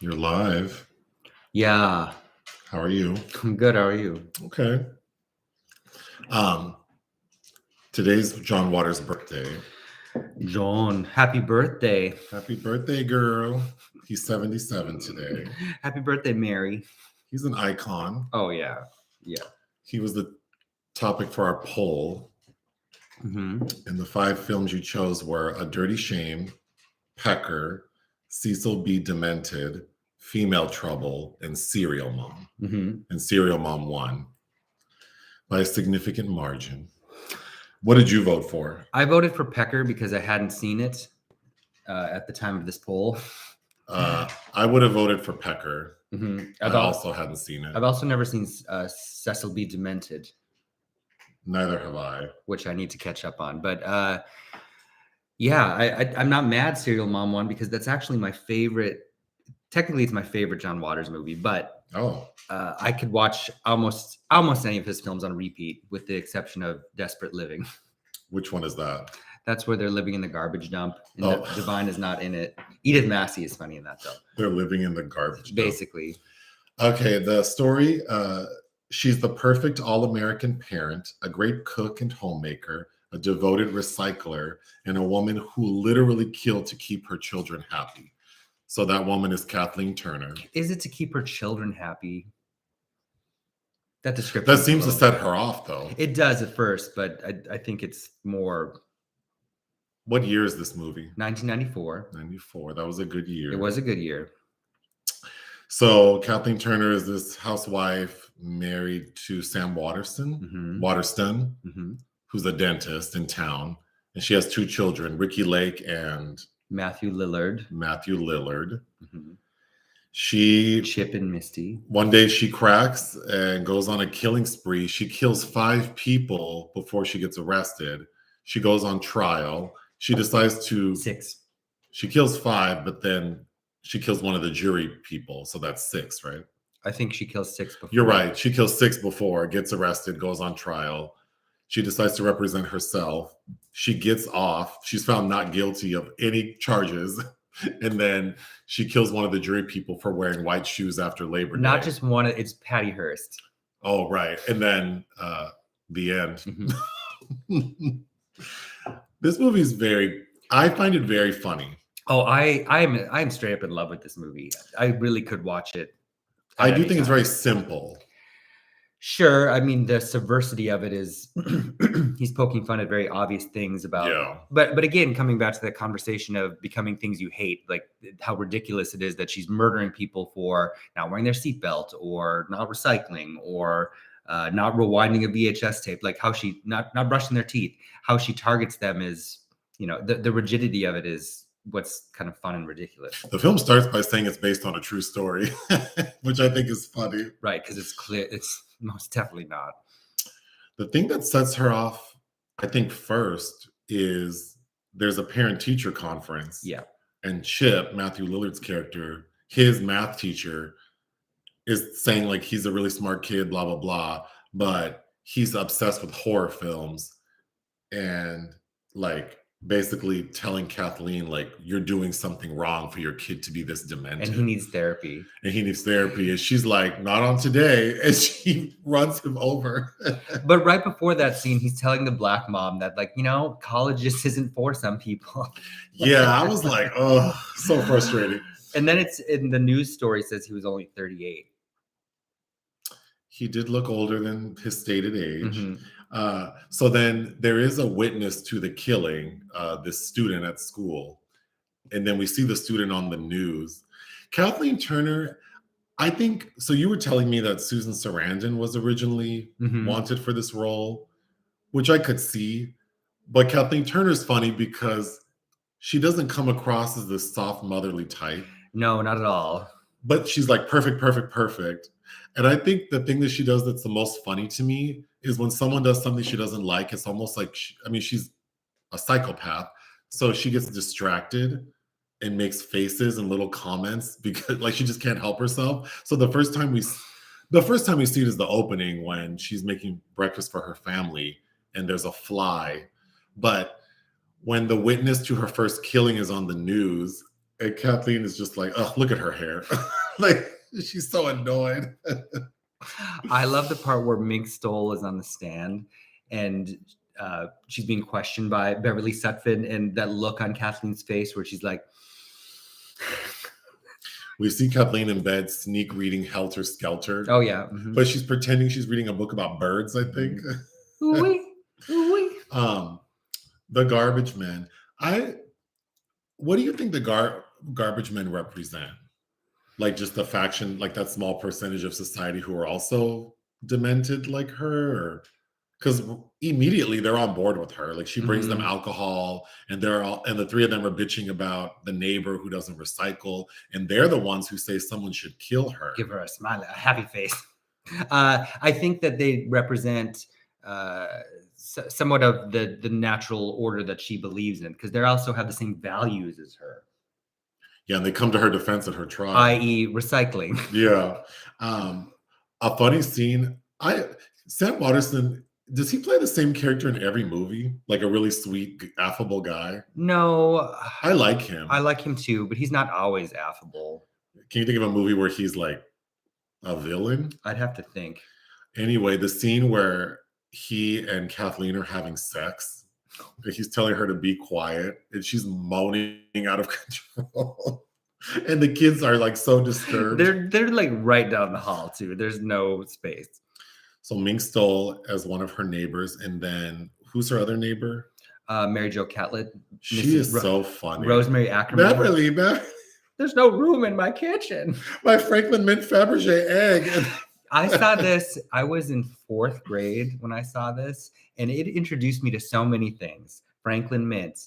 You're live. Yeah, How are you? I'm good. How are you? Okay. Today's John Waters' birthday. John, happy birthday. Happy birthday, girl. He's 77 today. Happy birthday, Mary. He's an icon. Oh, yeah. Yeah. He was the topic for our poll. Mm-hmm. And the 5 films you chose were A Dirty Shame, Pecker, Cecil B. Demented, Female Trouble, and Serial Mom. Mm-hmm. And Serial Mom won by a significant margin. What did you vote for? I voted for Pecker because I hadn't seen it at the time of this poll. I would have voted for Pecker. Mm-hmm. I also hadn't seen it. I've also never seen Cecil B. Demented. Neither have I. Which I need to catch up on. But yeah, I'm not mad Serial Mom won because that's actually my favorite. Technically, it's my favorite John Waters movie, but I could watch almost any of his films on repeat, with the exception of Desperate Living. Which one is that? That's where they're living in the garbage dump, and Divine is not in it. Edith Massey is funny in that, though. They're living in the garbage dump. Basically. Okay, the story, she's the perfect all-American parent, a great cook and homemaker, a devoted recycler, and a woman who literally killed to keep her children happy. So that woman is Kathleen Turner. Is it to keep her children happy? That description. That seems to set her off, though. It does at first, but I think it's more. What year is this movie? 1994. 94. That was a good year. It was a good year. So Kathleen Turner is this housewife married to Sam Waterston, who's a dentist in town. And she has 2 children, Ricki Lake and Matthew Lillard. Mm-hmm. Chip and Misty. One day she cracks and goes on a killing spree. She kills 5 people before she gets arrested. She goes on trial. She decides to 6. She kills 5, but then she kills one of the jury people. So that's 6, right? I think she kills 6 before. You're right. She kills 6 before, gets arrested, goes on trial. She decides to represent herself. She gets off. She's found not guilty of any charges. And then she kills one of the jury people for wearing white shoes after Labor Day. Not just one, it's Patty Hearst. Oh, right. And then the end. Mm-hmm. This movie is I find it very funny. Oh, I'm straight up in love with this movie. I really could watch it. I do think it's very simple. Sure. I mean, the subversity of it is he's poking fun at very obvious things about. Yeah. But again, coming back to that conversation of becoming things you hate, like how ridiculous it is that she's murdering people for not wearing their seatbelt or not recycling or not rewinding a VHS tape, like how she not brushing their teeth, how she targets them is, the rigidity of it is what's kind of fun and ridiculous. The film starts by saying it's based on a true story, which I think is funny. Right, because it's clear it's most definitely not. The thing that sets her off, I think, first is there's a parent-teacher conference. Yeah. And Chip, Matthew Lillard's character, his math teacher, is saying like he's a really smart kid, blah, blah, blah, but he's obsessed with horror films and like basically telling Kathleen, like, you're doing something wrong for your kid to be this demented. And he needs therapy. And she's like, not on today. And she runs him over. But right before that scene, he's telling the black mom that, like, college just isn't for some people. Yeah, I was like, oh, so frustrating. And then it's in the news story says he was only 38. He did look older than his stated age. Mm-hmm. So then there is a witness to the killing, this student at school. And then we see the student on the news. Kathleen Turner, I think, so you were telling me that Susan Sarandon was originally wanted for this role, which I could see. But Kathleen Turner's funny because she doesn't come across as this soft motherly type. No, not at all. But she's like perfect. And I think the thing that she does that's the most funny to me is when someone does something she doesn't like, it's almost like, she's a psychopath. So she gets distracted and makes faces and little comments because like she just can't help herself. So the first time we see it is the opening when she's making breakfast for her family and there's a fly. But when the witness to her first killing is on the news And Kathleen is just like, oh, look at her hair. Like, she's so annoyed. I love the part where Mink Stoll is on the stand and she's being questioned by Beverly Sutphin, and that look on Kathleen's face where she's like, we see Kathleen in bed sneak reading Helter Skelter. oh yeah. Mm-hmm. But she's pretending she's reading a book about birds, I think. Ooh-wee. Ooh-wee. The garbage men. What do you think the garbage men represent? Like just the faction, like that small percentage of society who are also demented like her? Because immediately they're on board with her. Like she brings them alcohol, and the three of them are bitching about the neighbor who doesn't recycle, and they're the ones who say someone should kill her. Give her a smile, a happy face. I think that they represent somewhat of the natural order that she believes in, because they also have the same values as her. Yeah, and they come to her defense at her trial. I.e. recycling. Yeah. A funny scene. Sam Waterston, does he play the same character in every movie? Like a really sweet, affable guy? No. I like him. I like him too, but he's not always affable. Can you think of a movie where he's like a villain? I'd have to think. Anyway, the scene where he and Kathleen are having sex, he's telling her to be quiet, and she's moaning out of control. And the kids are like so disturbed. They're like right down the hall too. There's no space. So Mink Stoll as one of her neighbors, and then who's her other neighbor? Mary Jo Catlett. She is so funny. Rosemary Ackerman. Beverly. There's no room in my kitchen. My Franklin Mint Fabergé egg. I saw this. I was in 4th grade when I saw this, and it introduced me to so many things. Franklin Mint,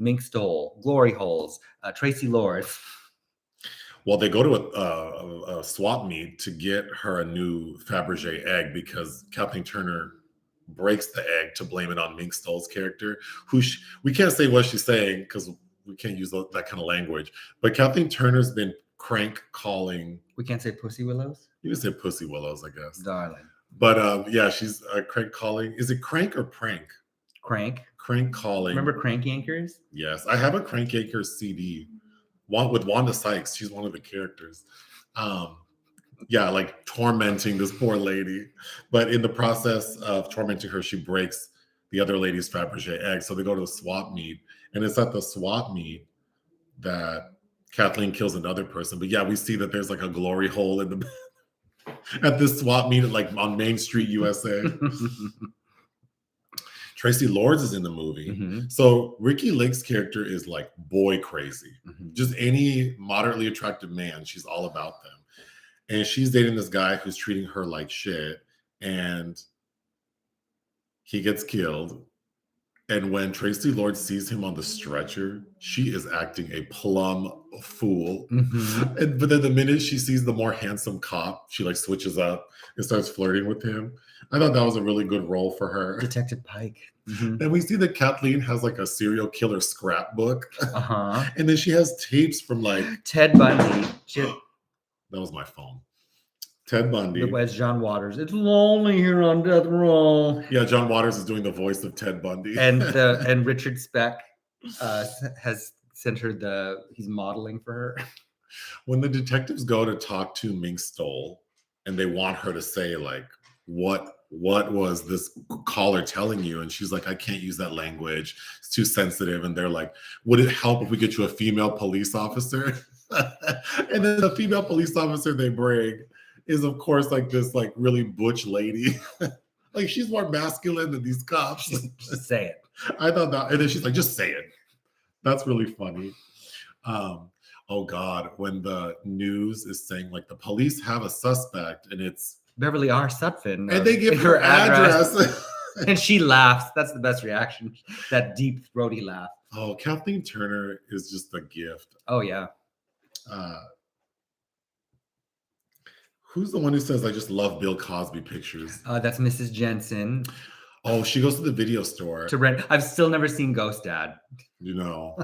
Mink Stoll, Glory Holes, Tracy Lords. Well, they go to a swap meet to get her a new Fabergé egg because Kathleen Turner breaks the egg to blame it on Mink Stoll's character, who we can't say what she's saying because we can't use that kind of language. But Kathleen Turner's been crank calling. We can't say pussy willows? You can say pussy willows, I guess. Darling. But yeah, she's crank calling. Is it crank or prank? Crank. Crank calling. Remember Crank Yankers? Yes. I have a Crank Yankers CD. With Wanda Sykes. She's one of the characters. Yeah, like tormenting this poor lady. But in the process of tormenting her, she breaks the other lady's Fabergé egg. So they go to the swap meet. And it's at the swap meet that Kathleen kills another person. But yeah, we see that there's like a glory hole in the at this swap meet, like on Main Street, USA. Tracy Lords is in the movie. So Ricki Lake's character is like boy crazy. Just any moderately attractive man, she's all about them. And she's dating this guy who's treating her like shit. And he gets killed. And when Tracy Lord sees him on the stretcher, she is acting a plumb fool. But then the minute she sees the more handsome cop, she like switches up and starts flirting with him. I thought that was a really good role for her. Detective Pike. And we see that Kathleen has like a serial killer scrapbook. And then she has tapes from like Ted Bundy. That was my phone. Ted Bundy. As John Waters. It's lonely here on death row. Yeah, John Waters is doing the voice of Ted Bundy. And Richard Speck has sent her he's modeling for her. When the detectives go to talk to Mink Stoll and they want her to say like, what was this caller telling you? And she's like, I can't use that language. It's too sensitive. And they're like, would it help if we get you a female police officer? And then the female police officer they bring is of course like this like really butch lady. Like she's more masculine than these cops. Just say it. I thought that, and then she's like, just say it. That's really funny. Oh God, when the news is saying like the police have a suspect and it's Beverly R. Sutphin. And they give her address. And she laughs. That's the best reaction. That deep throaty laugh. Oh, Kathleen Turner is just a gift. Oh yeah. Who's the one who says, I just love Bill Cosby pictures? That's Mrs. Jensen. Oh, she goes to the video store. To rent. I've still never seen Ghost Dad. You know.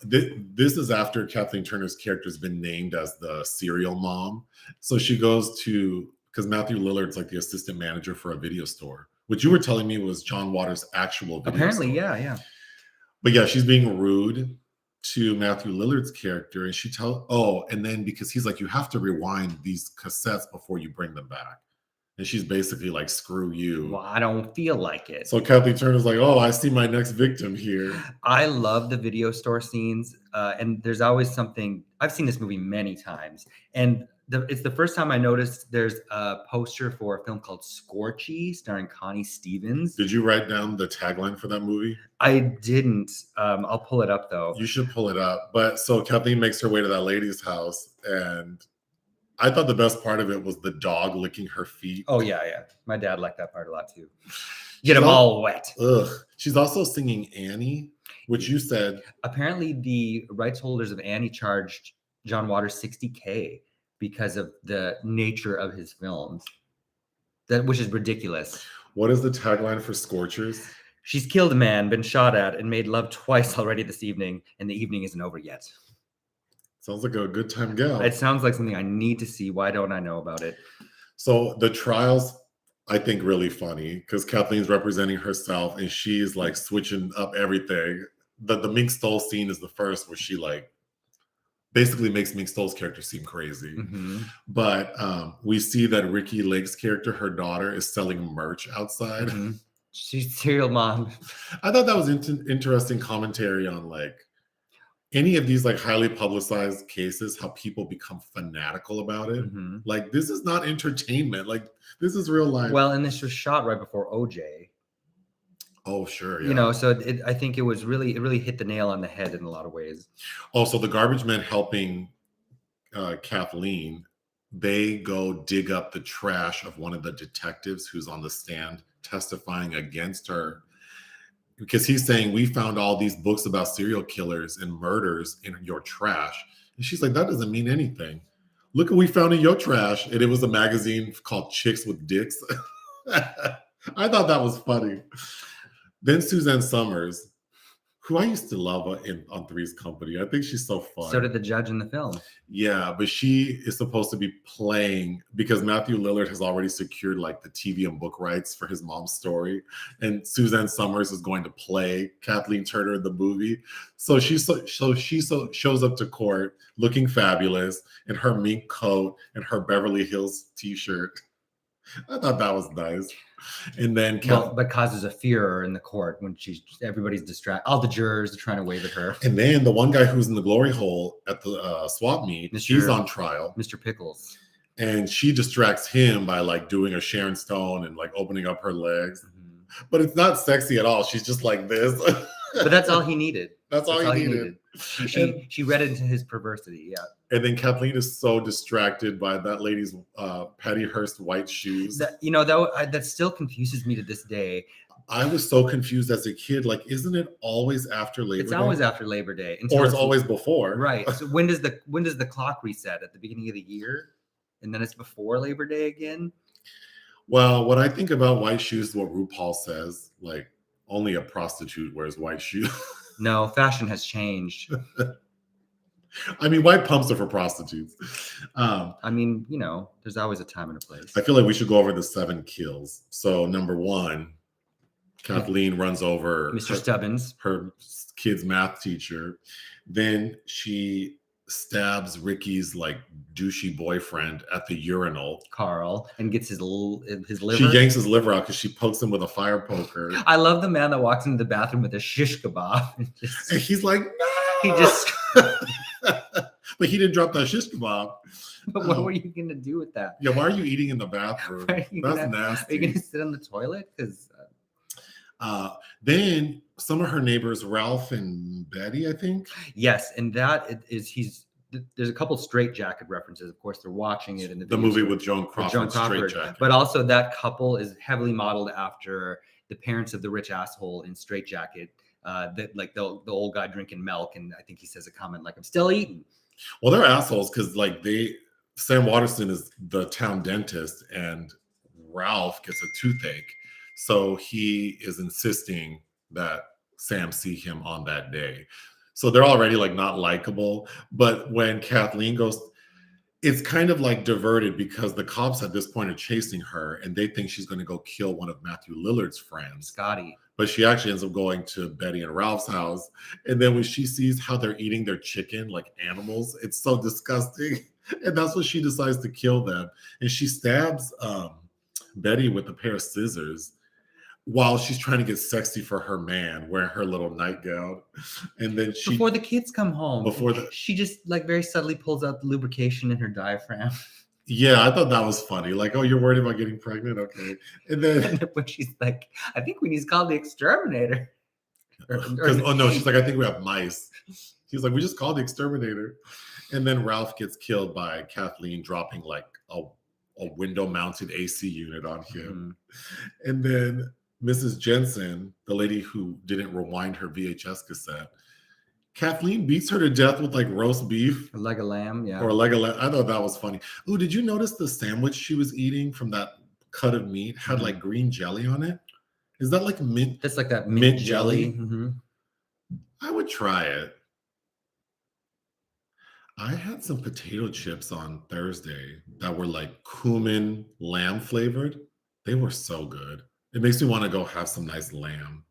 This is after Kathleen Turner's character has been named as the serial mom. So she goes to, because Matthew Lillard's like the assistant manager for a video store, which you were telling me was John Waters' actual video Apparently, store. yeah. But yeah, she's being rude. to Matthew Lillard's character, and and then because he's like, you have to rewind these cassettes before you bring them back. And she's basically like, screw you. Well, I don't feel like it. So Kathleen Turner's like, oh, I see my next victim here. I love the video store scenes. And there's always something, I've seen this movie many times. And it's the first time I noticed there's a poster for a film called Scorchy starring Connie Stevens. Did you write down the tagline for that movie? I didn't. I'll pull it up though. You should pull it up. But so Kathleen makes her way to that lady's house, and I thought the best part of it was the dog licking her feet. Oh, yeah. My dad liked that part a lot, too. Get them all wet. Ugh. She's also singing Annie, which you said. Apparently, the rights holders of Annie charged John Waters $60K because of the nature of his films, which is ridiculous. What is the tagline for Scorchers? She's killed a man, been shot at, and made love twice already this evening, and the evening isn't over yet. Sounds like a good time gal. It sounds like something I need to see. Why don't I know about it? So the trial's, I think, really funny because Kathleen's representing herself and she's like switching up everything. The Mink Stole scene is the first where she like basically makes Mink Stole's character seem crazy. Mm-hmm. But we see that Ricki Lake's character, her daughter, is selling merch outside. Mm-hmm. She's serial mom. I thought that was interesting commentary on like any of these like highly publicized cases, how people become fanatical about it. Mm-hmm. Like, this is not entertainment. Like, this is real life. Well, and this was shot right before OJ. Oh, sure. Yeah. You know, so I think it really hit the nail on the head in a lot of ways. Also, the garbage men helping Kathleen, they go dig up the trash of one of the detectives who's on the stand testifying against her. Because he's saying, we found all these books about serial killers and murders in your trash. And she's like, that doesn't mean anything. Look what we found in your trash. And it was a magazine called Chicks with Dicks. I thought that was funny. Then Suzanne Summers, who I used to love on Three's Company. I think she's so fun. So did the judge in the film. Yeah, but she is supposed to be playing because Matthew Lillard has already secured like the TV and book rights for his mom's story. And Suzanne Summers is going to play Kathleen Turner in the movie. So she shows up to court looking fabulous in her mink coat and her Beverly Hills t-shirt. I thought that was nice. And then but causes a furor in the court when everybody's distracted. All the jurors are trying to wave at her. And then the one guy who's in the glory hole at the swap meet, he's on trial. Mr. Pickles. And she distracts him by like doing a Sharon Stone and like opening up her legs. Mm-hmm. But it's not sexy at all. She's just like this. But that's all he needed. That's all he needed. She read into his perversity. Yeah. And then Kathleen is so distracted by that lady's Patty Hearst white shoes. That still confuses me to this day. I was so confused as a kid. Like, isn't it always after Labor Day? It's always after Labor Day. Or it's always before. Right. So when does the clock reset? At the beginning of the year? And then it's before Labor Day again? Well, when I think about white shoes, what RuPaul says, like, only a prostitute wears white shoes. No, fashion has changed. I mean, white pumps are for prostitutes. I mean, there's always a time and a place. I feel like we should go over the 7 kills. So number 1, Kathleen runs over Mr. Stubbins, her kid's math teacher. Then she stabs Ricky's like douchey boyfriend at the urinal, Carl, and gets his liver. She yanks his liver out because she pokes him with a fire poker. I love the man that walks into the bathroom with a shish kebab. And he's like, no! He just... But he didn't drop that shish kebab. But what were you going to do with that? Yeah, why are you eating in the bathroom? That's nasty. Are you going to sit on the toilet? Because... then some of her neighbors, Ralph and Betty, I think. Yes, and there's a couple Straight Jacket references. Of course, they're watching it in the movie with Joan Crawford. Straight Jacket. But also that couple is heavily modeled after the parents of the rich asshole in Straight Jacket. That like the old guy drinking milk, and I think he says a comment like, "I'm still eating." Well, they're assholes because like Sam Waterston is the town dentist, and Ralph gets a toothache. So he is insisting that Sam see him on that day. So they're already like not likable. But when Kathleen goes, it's kind of like diverted because the cops at this point are chasing her and they think she's going to go kill one of Matthew Lillard's friends. Scotty. But she actually ends up going to Betty and Ralph's house. And then when she sees how they're eating their chicken like animals, it's so disgusting. And that's when she decides to kill them. And she stabs Betty with a pair of scissors while she's trying to get sexy for her man, wearing her little nightgown. And then she, before the kids come home, she just like very subtly pulls out the lubrication in her diaphragm. Yeah, I thought that was funny. Like, oh, you're worried about getting pregnant? Okay. And then when she's like, I think we need to call the exterminator. Oh no, she's like, I think we have mice. She's like, we just called the exterminator. And then Ralph gets killed by Kathleen dropping like a window mounted AC unit on him. Mm-hmm. And then Mrs. Jensen, the lady who didn't rewind her VHS cassette, Kathleen beats her to death with like roast beef. A leg of lamb, yeah. Or a leg of lamb. I thought that was funny. Oh, did you notice the sandwich she was eating from that cut of meat had like green jelly on it? Is that like mint? That's like that mint jelly. Mm-hmm. I would try it. I had some potato chips on Thursday that were like cumin lamb flavored. They were so good. It makes me want to go have some nice lamb.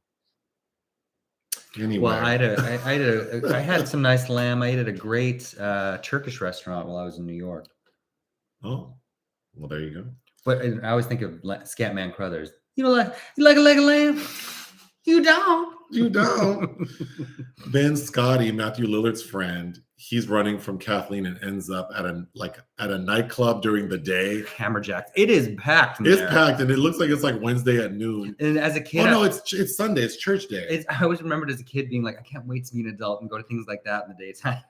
Anyway. Well, I had some nice lamb. I ate at a great Turkish restaurant while I was in New York. Oh, well, there you go. But I always think of Scatman Crothers. You like a leg of lamb? You don't. You don't. Then Scotty, Matthew Lillard's friend, he's running from Kathleen and ends up at a nightclub during the day. Hammerjacks. It is packed. It's packed, and it looks like it's like Wednesday at noon. And as a kid, it's Sunday. It's church day. I always remembered as a kid being like, I can't wait to be an adult and go to things like that in the daytime.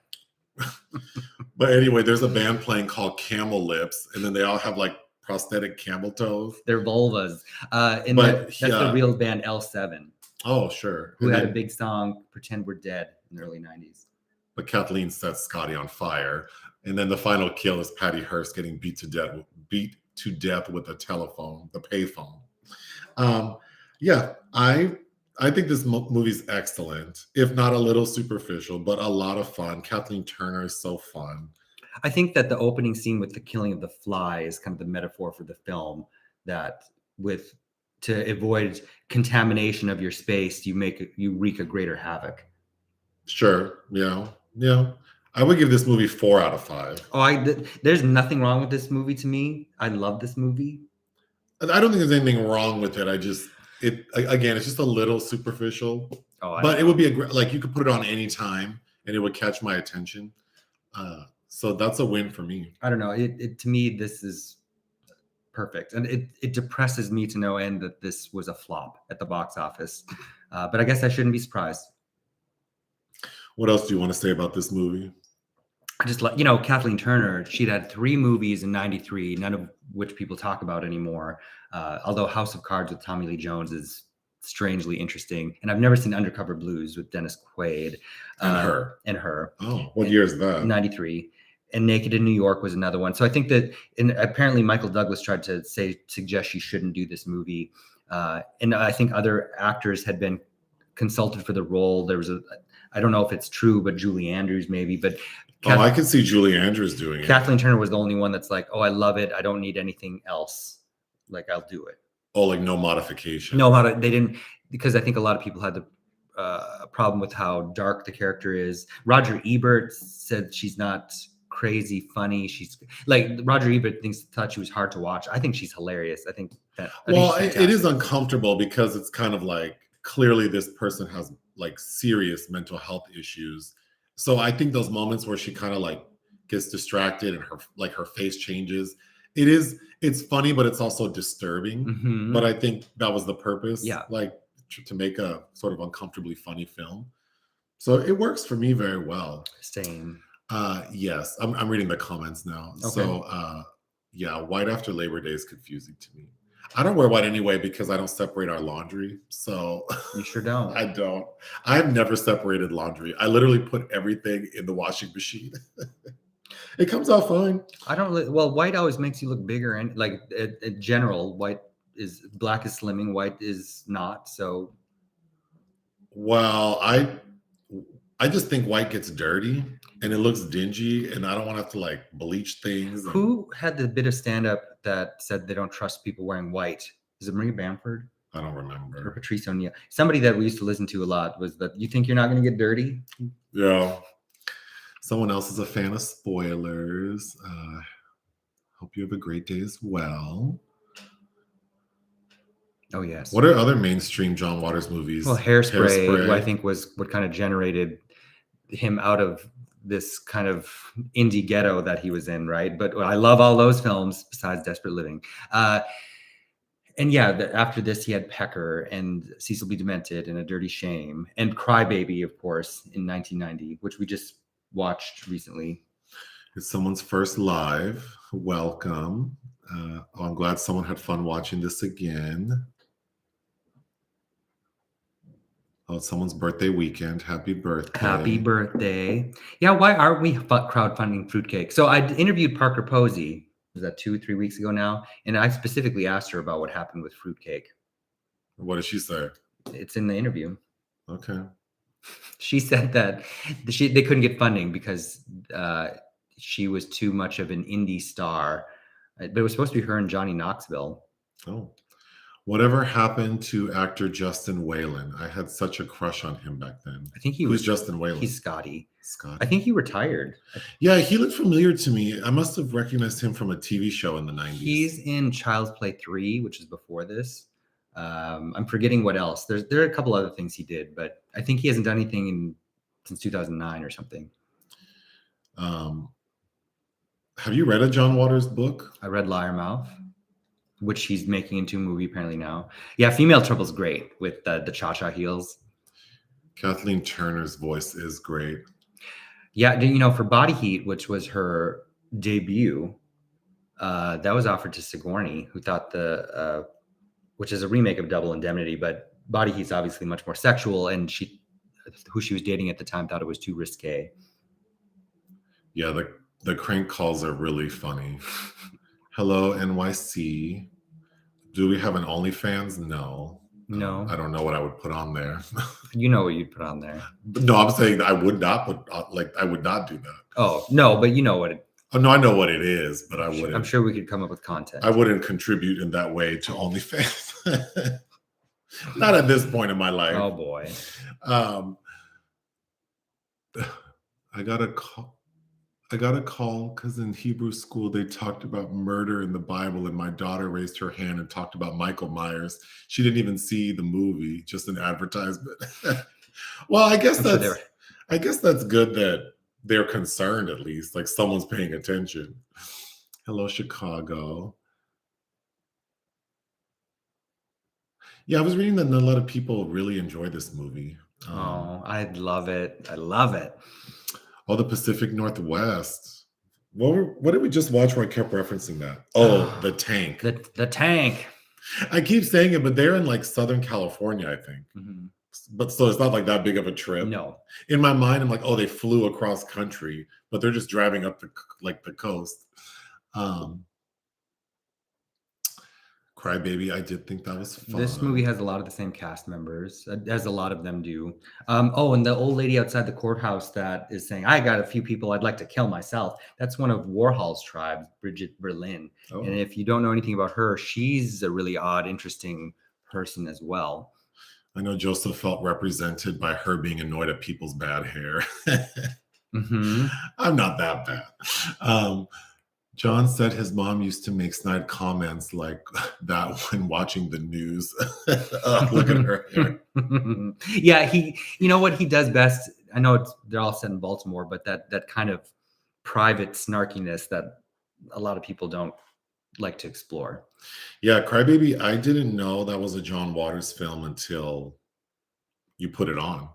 But anyway, there's a band playing called Camel Lips, and then they all have like prosthetic camel toes. They're vulvas. That's the real band L7. Oh, sure. Who had a big song, Pretend We're Dead, in the early 90s. But Kathleen sets Scotty on fire. And then the final kill is Patty Hearst getting beat to death with a telephone, the payphone. Yeah, I think this movie's excellent, if not a little superficial, but a lot of fun. Kathleen Turner is so fun. I think that the opening scene with the killing of the fly is kind of the metaphor for the film, that to avoid contamination of your space, you wreak a greater havoc. Sure. Yeah. I would give this movie 4 out of 5. There's nothing wrong with this movie to me. I love this movie. I don't think there's anything wrong with it. It's just a little superficial. But it would be you could put it on any time and it would catch my attention. So that's a win for me. I don't know. To me, this is perfect. And it depresses me to no end that this was a flop at the box office. But I guess I shouldn't be surprised. What else do you want to say about this movie? Just Kathleen Turner, she'd had 3 movies in 93, none of which people talk about anymore. Although House of Cards with Tommy Lee Jones is strangely interesting. And I've never seen Undercover Blues with Dennis Quaid. And her. Oh, what year is that? 93. And Naked in New York was another one. So I think that, and apparently Michael Douglas tried to suggest she shouldn't do this movie. And I think other actors had been consulted for the role. There was I don't know if it's true, but Julie Andrews maybe. But I can see Julie Andrews doing it. Kathleen Turner was the only one that's like, oh, I love it. I don't need anything else. Like, I'll do it. Oh, like no modification. No, they didn't, because I think a lot of people had the problem with how dark the character is. Roger Ebert said she's not crazy funny. She's like, Roger Ebert thought she was hard to watch. I think she's hilarious. I think it is uncomfortable because it's kind of like, clearly this person has like serious mental health issues. So I think those moments where she kind of like gets distracted and her face changes, it's funny, but it's also disturbing. Mm-hmm. But I think that was the purpose. Yeah. Like to make a sort of uncomfortably funny film. So it works for me very well. Same. Yes. I'm reading the comments now. Okay. So white after Labor Day is confusing to me. I don't wear white anyway because I don't separate our laundry. So you sure don't. I don't. I've never separated laundry. I literally put everything in the washing machine. It comes out fine. White always makes you look bigger, and like in general, black is slimming, white is not. So well, I I just think white gets dirty and it looks dingy, and I don't want to have to like bleach things. Who had the bit of stand-up that said they don't trust people wearing white? Is it Maria Bamford? I don't Or remember. Patricia O'Neill? Somebody that we used to listen to a lot was that you think you're not going to get dirty? Yeah. Someone else is a fan of spoilers. Hope you have a great day as well. Oh, yes. What are other mainstream John Waters movies? Well, Hairspray, I think, was what kind of generated him out of this kind of indie ghetto that he was in, right? But I love all those films besides Desperate Living. And yeah, after this, he had Pecker and Cecil B. Demented and A Dirty Shame and Crybaby, of course, in 1990, which we just watched recently. It's someone's first live. Welcome. I'm glad someone had fun watching this again. Oh, it's someone's birthday weekend. Happy birthday. Happy birthday. Yeah, why aren't we crowdfunding fruitcake? So I interviewed Parker Posey, was that 2-3 weeks ago now? And I specifically asked her about what happened with fruitcake. What did she say? It's in the interview. Okay. She said that they couldn't get funding because she was too much of an indie star. But it was supposed to be her and Johnny Knoxville. Oh. Whatever happened to actor Justin Whalin? I had such a crush on him back then. I think he Who's was Justin Whalin? He's Scotty. Scotty. I think he retired. Yeah, he looked familiar to me. I must have recognized him from a TV show in the 90s. He's in Child's Play 3, which is before this. I'm forgetting what else. There are a couple other things he did, but I think he hasn't done anything since 2009 or something. Have you read a John Waters book? I read Liar Mouth, which he's making into a movie apparently now. Yeah, Female Trouble's great with the cha-cha heels. Kathleen Turner's voice is great. Yeah, you know, for Body Heat, which was her debut, that was offered to Sigourney, who thought which is a remake of Double Indemnity, but Body Heat's obviously much more sexual, and who she was dating at the time thought it was too risque. Yeah, the crank calls are really funny. Hello, NYC. Do we have an OnlyFans? No. No. I don't know what I would put on there. You know what you'd put on there. No, I'm saying that I would not I would not do that. Oh, no, but you know what Oh, no, I know what it is, but I wouldn't. I'm sure we could come up with content. I wouldn't contribute in that way to OnlyFans. Not at this point in my life. Oh, boy. I got a call because in Hebrew school they talked about murder in the Bible, and my daughter raised her hand and talked about Michael Myers. She didn't even see the movie, just an advertisement. Well, I guess that's good that they're concerned, at least, like someone's paying attention. Hello, Chicago. Yeah, I was reading that not a lot of people really enjoy this movie. I love it. I love it. Oh, the Pacific Northwest. What did we just watch where I kept referencing that? Oh, The Tank. The Tank. I keep saying it, but they're in like Southern California, I think. Mm-hmm. But so it's not like that big of a trip. No. In my mind, I'm like, oh, they flew across country, but they're just driving up the coast. Crybaby, I did think that was fun. This movie has a lot of the same cast members, as a lot of them do. And the old lady outside the courthouse that is saying, I got a few people I'd like to kill myself. That's one of Warhol's tribes, Bridget Berlin. Oh. And if you don't know anything about her, she's a really odd, interesting person as well. I know Joseph felt represented by her being annoyed at people's bad hair. Mm-hmm. I'm not that bad. John said his mom used to make snide comments like that when watching the news. Look at her hair. Yeah, you know what he does best? I know they're all set in Baltimore, but that kind of private snarkiness that a lot of people don't like to explore. Yeah, Crybaby, I didn't know that was a John Waters film until you put it on.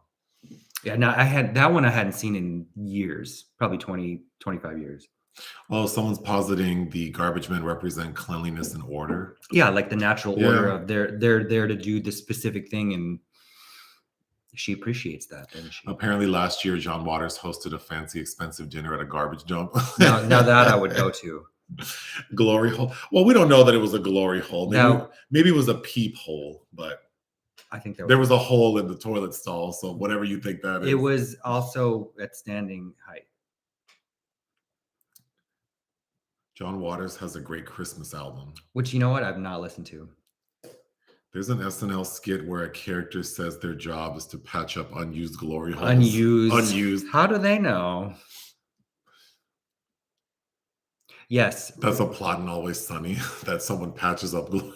Yeah, no, I hadn't seen in years, probably 20, 25 years. Oh, someone's positing the garbage men represent cleanliness and order. Yeah, like the natural order of they're there to do this specific thing, and she appreciates that, doesn't she? Apparently last year, John Waters hosted a fancy, expensive dinner at a garbage dump. Now that I would go to. Glory hole. Well, we don't know that it was a glory hole. Maybe it was a peep hole, but I think there was a hole in the toilet stall, so whatever you think that is. It was also at standing height. John Waters has a great Christmas album. Which, you know what? I've not listened to. There's an SNL skit where a character says their job is to patch up unused glory holes. Unused. How do they know? Yes. That's a plot in Always Sunny, that someone patches up glory.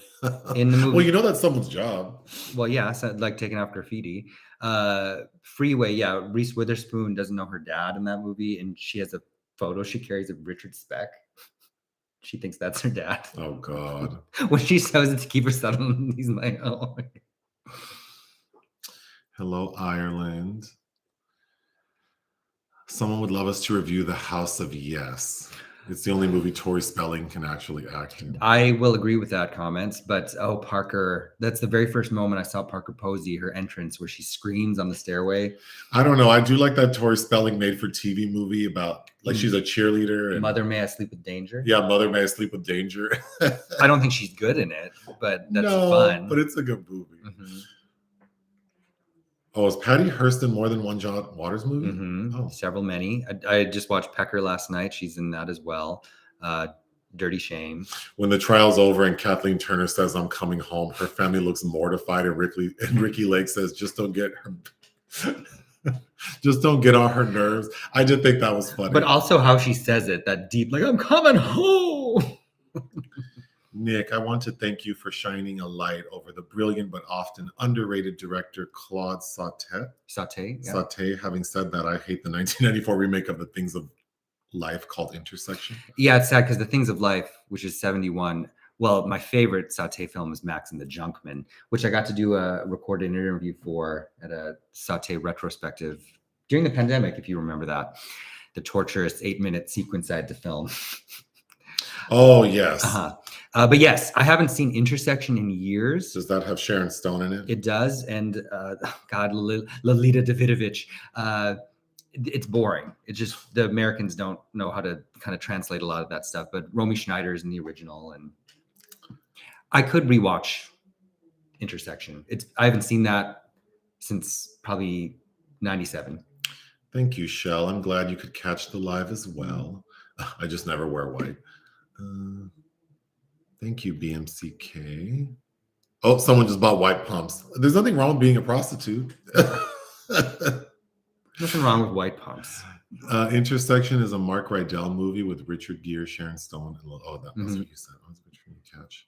In the movie. Well, you know that's someone's job. Well, yeah, so like taking off graffiti. Freeway, yeah. Reese Witherspoon doesn't know her dad in that movie, and she has a photo she carries of Richard Speck. She thinks that's her dad. Oh, God. When she shows it to keep her son, he's like, oh. Hello, Ireland. Someone would love us to review The House of Yes. It's the only movie Tori Spelling can actually act in. I will agree with that comment, but Parker, that's the very first moment I saw Parker Posey, her entrance where she screams on the stairway. I don't know. I do like that Tori Spelling made for TV movie about like she's a cheerleader. And, Mother May I Sleep with Danger? Yeah, Mother May I Sleep with Danger. I don't think she's good in it, but that's no, fun. But it's a good movie. Mm-hmm. Oh, is Patty Hearst in more than one John Waters movie? Mm-hmm. Oh. Several, many. I just watched Pecker last night. She's in that as well. Dirty Shame. When the trial's over and Kathleen Turner says, "I'm coming home," her family looks mortified, and Ricki Lake says, "Just don't get her, just don't get on her nerves." I did think that was funny. But also how she says it, that deep, like, "I'm coming home." Nick, I want to thank you for shining a light over the brilliant but often underrated director Claude Sautet. Yeah. Sautet. Having said that, I hate the 1994 remake of The Things of Life called Intersection. Yeah, it's sad because The Things of Life, which is 71. Well, my favorite Sautet film is Max and the Junkman, which I got to do a recorded interview for at a Sautet retrospective during the pandemic, if you remember that. The torturous 8-minute sequence I had to film. Oh, yes. But yes, I haven't seen Intersection in years. Does that have Sharon Stone in it? It does. And God, Lolita Davidovich. It's boring. It's just the Americans don't know how to kind of translate a lot of that stuff. But Romy Schneider is in the original. And I could rewatch Intersection. I haven't seen that since probably 97. Thank you, Shell. I'm glad you could catch the live as well. I just never wear white. Thank you, BMCK. Oh, someone just bought white pumps. There's nothing wrong with being a prostitute. Nothing wrong with white pumps. Intersection is a Mark Rydell movie with Richard Gere, Sharon Stone, and that's what you said. I was trying to catch.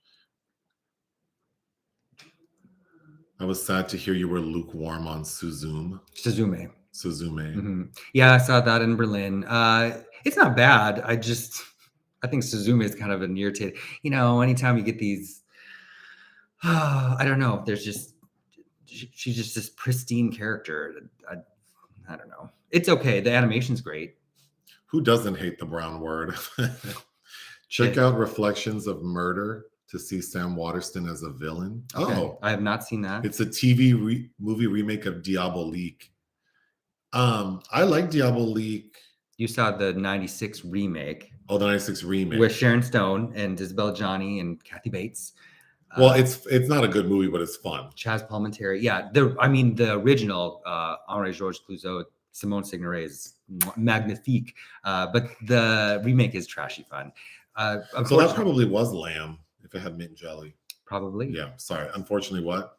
I was sad to hear you were lukewarm on Suzume. Suzume. Mm-hmm. Yeah, I saw that in Berlin. It's not bad. I think Suzume is kind of an irritating. Anytime you get these, I don't know. She's just this pristine character. I don't know. It's okay. The animation's great. Who doesn't hate the brown word? Check out Reflections of Murder to see Sam Waterston as a villain. Okay. Oh, I have not seen that. It's a TV movie remake of Diabolique. I like Diabolique. You saw the 96 remake. Oh, the 96 remake. With Sharon Stone and Isabel Johnny and Kathy Bates. Well, it's not a good movie, but it's fun. Chaz Palminteri. Yeah, the original Henri Georges Clouzot, Simone Signoret is magnifique. But the remake is trashy fun. So that probably was lamb if it had mint jelly. Probably. Yeah, sorry. Unfortunately, what?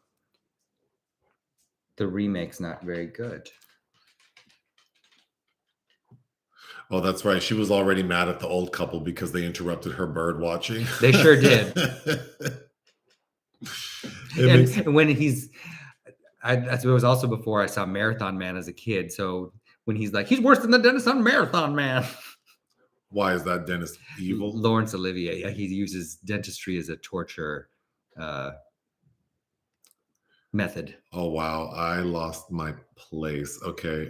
The remake's not very good. Oh, that's right. She was already mad at the old couple because they interrupted her bird watching. They sure did. And when it was also before I saw Marathon Man as a kid. So when he's like, he's worse than the dentist on Marathon Man. Why is that dentist evil? Laurence Olivier. Yeah, he uses dentistry as a torture method. Oh, wow. I lost my place. Okay.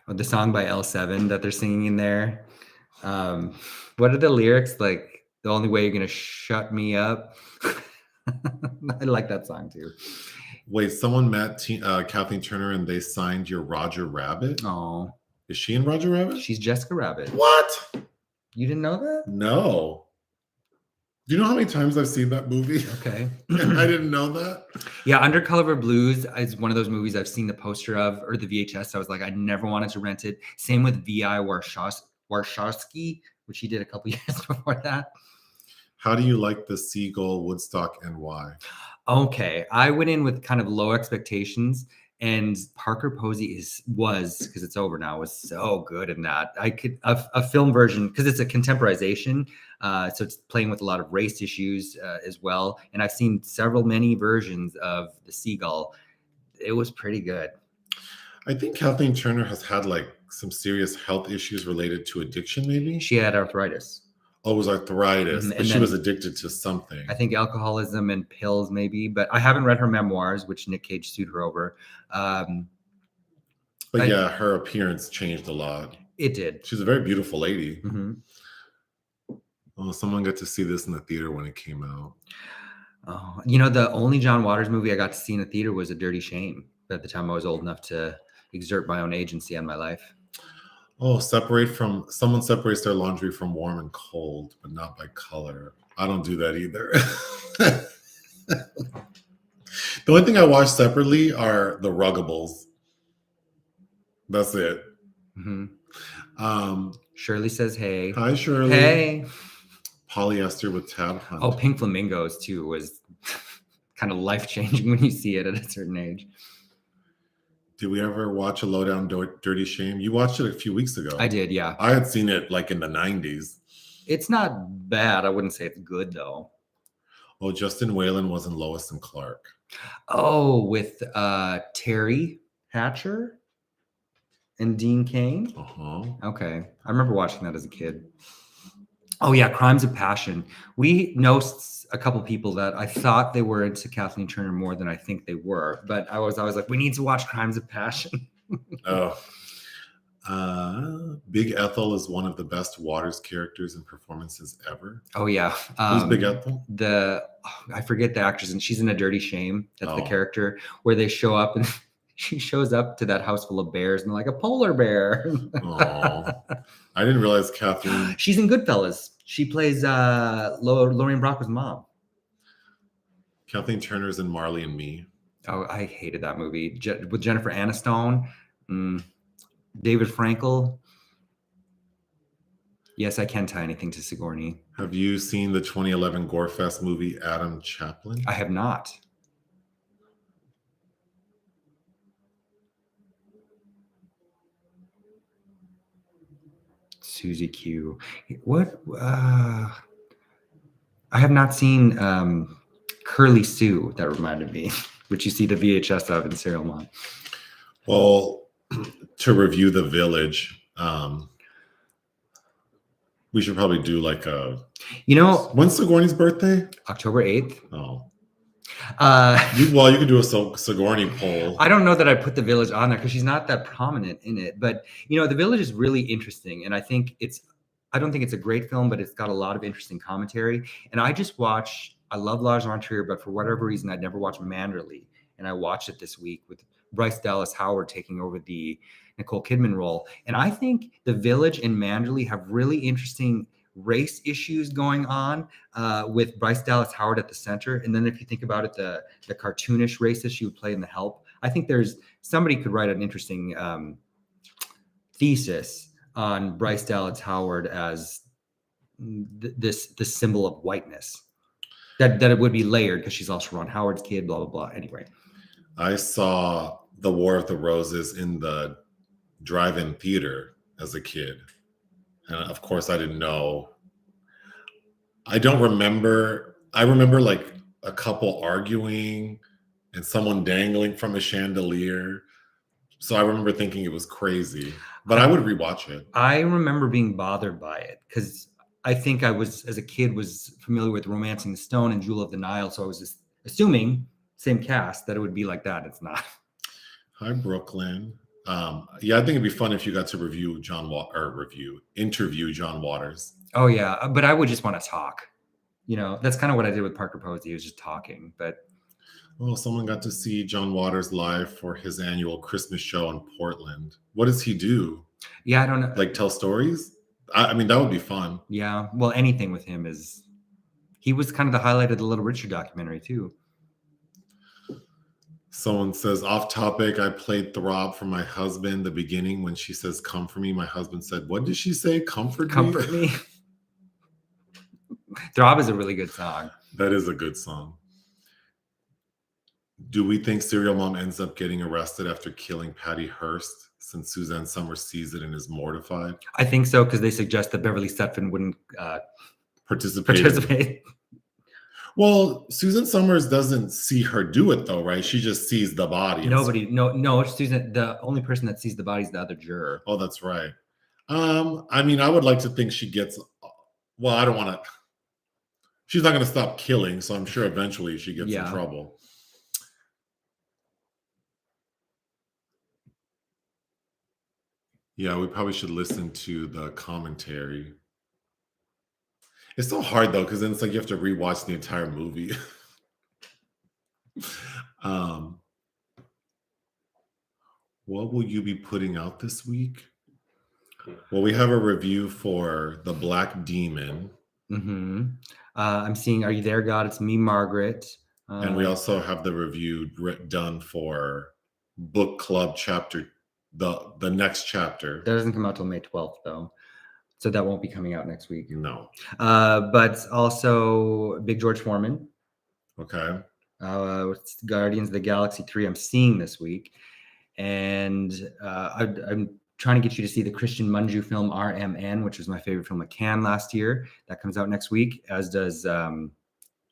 The song by L7 that they're singing in there. What are the lyrics? Like, the only way you're going to shut me up. I like that song too. Wait, someone met Kathleen Turner and they signed your Roger Rabbit? Oh. Is she in Roger Rabbit? She's Jessica Rabbit. What? You didn't know that? No. Do you know how many times I've seen that movie? Okay. And I didn't know that. Yeah, Under Color Blues is one of those movies I've seen the poster of or the VHS. I was like, I never wanted to rent it. Same with V.I. Warshawski, which he did a couple years before that. How do you like the Seagull, Woodstock, and why? Okay, I went in with kind of low expectations, and Parker Posey was because it's over now, was so good in that. I could a film version because it's a contemporization, so it's playing with a lot of race issues as well. And I've seen many versions of the Seagull. It was pretty good. I think Kathleen Turner has had like some serious health issues related to addiction. Maybe She had arthritis. Oh, it was arthritis, Mhm, but she was addicted to something. I think alcoholism and pills, maybe. But I haven't read her memoirs, which Nick Cage sued her over. But yeah, her appearance changed a lot. It did. She's a very beautiful lady. Mm-hmm. Oh, someone got to see this in the theater when it came out. Oh, you know, the only John Waters movie I got to see in the theater was A Dirty Shame. At the time, I was old enough to exert my own agency on my life. Oh, someone separates their laundry from warm and cold, but not by color. I don't do that either. The only thing I watch separately are the Ruggables. That's it. Mm-hmm. Shirley says, hey. Hi, Shirley. Hey. Polyester with tab hunt. Oh, Pink Flamingos, too, was kind of life-changing when you see it at a certain age. Did we ever watch a Lowdown Dirty Shame? You watched it a few weeks ago. I did, yeah. I had seen it like in the 90s. It's not bad. I wouldn't say it's good, though. Oh, Justin Whalin was in Lois and Clark. Oh, with Terry Hatcher and Dean Cain? Uh-huh. Okay. I remember watching that as a kid. Oh, yeah, Crimes of Passion. We know a couple people that I thought they were into Kathleen Turner more than I think they were. But I was like, we need to watch Crimes of Passion. Oh. Big Ethel is one of the best Waters characters and performances ever. Oh, yeah. Who's Big Ethel? I forget the actress, and she's in A Dirty Shame. That's the character where they show up, and she shows up to that house full of bears, and they're like a polar bear. Oh, I didn't realize Kathleen. She's in Goodfellas. She plays Lorraine Bracco's mom. Kathleen Turner's in Marley and Me. Oh, I hated that movie with Jennifer Aniston, David Frankel. Yes, I can tie anything to Sigourney. Have you seen the 2011 Gorefest movie Adam Chaplin? I have not. Susie Q. What? I have not seen Curly Sue. That reminded me, which you see the VHS of in Serial Mom. Well, to review The Village, we should probably do like a. When's Sigourney's birthday? October 8th. Oh. You could do a Sigourney poll. I don't know that I put The Village on there because she's not that prominent in it. But The Village is really interesting, and I don't think it's a great film, but it's got a lot of interesting commentary. And I love Lars von Trier, but for whatever reason, I'd never watched Manderley, and I watched it this week with Bryce Dallas Howard taking over the Nicole Kidman role. And I think The Village and Manderley have really interesting race issues going on with Bryce Dallas Howard at the center. And then if you think about it, the cartoonish races she would play in The Help, I think somebody could write an interesting thesis on Bryce Dallas Howard as this symbol of whiteness. That it would be layered because she's also Ron Howard's kid, blah, blah, blah. Anyway. I saw The War of the Roses in the drive-in theater as a kid. And of course, I didn't know. I don't remember. I remember like a couple arguing and someone dangling from a chandelier. So I remember thinking it was crazy, but I would rewatch it. I remember being bothered by it because I think I was, as a kid, was familiar with Romancing the Stone and Jewel of the Nile. So I was just assuming, same cast, that it would be like that. It's not. Hi, Brooklyn. Yeah, I think it'd be fun if you got to interview John Waters. Oh yeah, but I would just want to talk. That's kind of what I did with Parker Posey. He was just talking. But someone got to see John Waters live for his annual Christmas show in Portland. What does he do? Yeah, I don't know. Like tell stories? I mean, that would be fun. Yeah, well, anything with him is He was kind of the highlight of the Little Richard documentary too. Someone says, off topic, I played Throb for my husband. The beginning when she says, come for me. My husband said, what did she say? Comfort me? Throb is a really good song. That is a good song. Do we think Serial Mom ends up getting arrested after killing Patty Hearst since Suzanne Summers sees it and is mortified? I think so, because they suggest that Beverly Sutphin wouldn't participate. Well, Susan Summers doesn't see her do it though, right? She just sees the body. No, Susan, the only person that sees the body is the other juror. Oh, that's right. I mean, I would like to think she gets, well, I don't want to, she's not going to stop killing, so I'm sure eventually she gets in trouble. Yeah, we probably should listen to the commentary. It's so hard though, because then it's like you have to rewatch the entire movie. What will you be putting out this week? Well, we have a review for The Black Demon. Mm-hmm. I'm seeing Are You There, God? It's me, Margaret. And we also have the review done for Book Club chapter, the next chapter. That doesn't come out till May 12th, though. So that won't be coming out next week. No. But also Big George Foreman. Okay. Guardians of the Galaxy 3 I'm seeing this week. And I'm trying to get you to see the Christian Mungiu film RMN, which was my favorite film at Cannes last year. That comes out next week, as does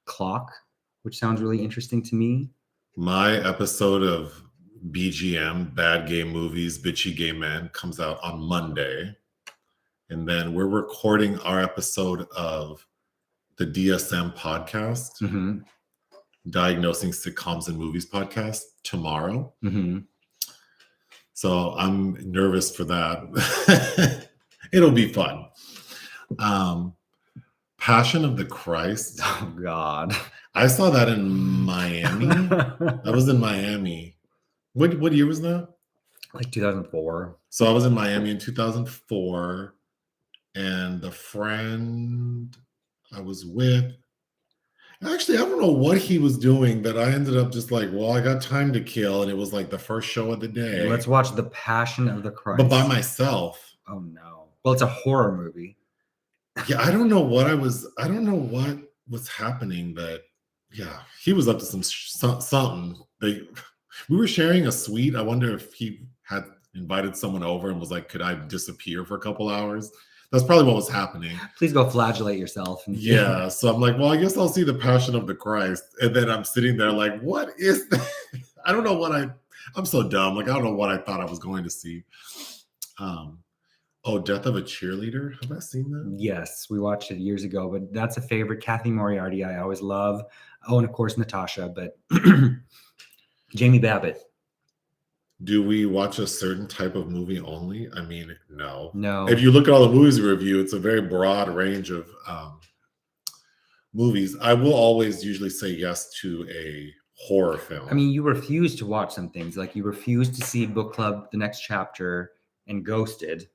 Clock, which sounds really interesting to me. My episode of BGM, Bad Gay Movies, Bitchy Gay Men, comes out on Monday. And then we're recording our episode of the DSM podcast, Diagnosing Sitcoms and Movies podcast, tomorrow. So I'm nervous for that. It'll be fun. Passion of the Christ. Oh, God. I saw that in Miami. I was in Miami. What year was that? Like 2004. So I was in Miami in 2004. And the friend I was with, actually, I don't know what he was doing that I ended up just like, well, I got time to kill. And it was like the first show of the day. Let's watch The Passion of the Christ. But by myself. Oh, no. Well, it's a horror movie. Yeah, I don't know what was happening, but yeah, he was up to something. We were sharing a suite. I wonder if he had invited someone over and was like, could I disappear for a couple hours? That's probably what was happening. Please go flagellate yourself. Yeah. So I'm like, well, I guess I'll see The Passion of the Christ. And then I'm sitting there like, what is that? I don't know what I'm so dumb. Like, I don't know what I thought I was going to see. Death of a Cheerleader. Have I seen that? Yes, we watched it years ago, but that's a favorite. Kathleen Moriarty, I always love. Oh, and of course, Natasha, but Jamie Babbitt. Do we watch a certain type of movie only? I mean, no. No. If you look at all the movies we review, it's a very broad range of movies. I will always usually say yes to a horror film. I mean, you refuse to watch some things. Like you refuse to see Book Club, The Next Chapter, and Ghosted.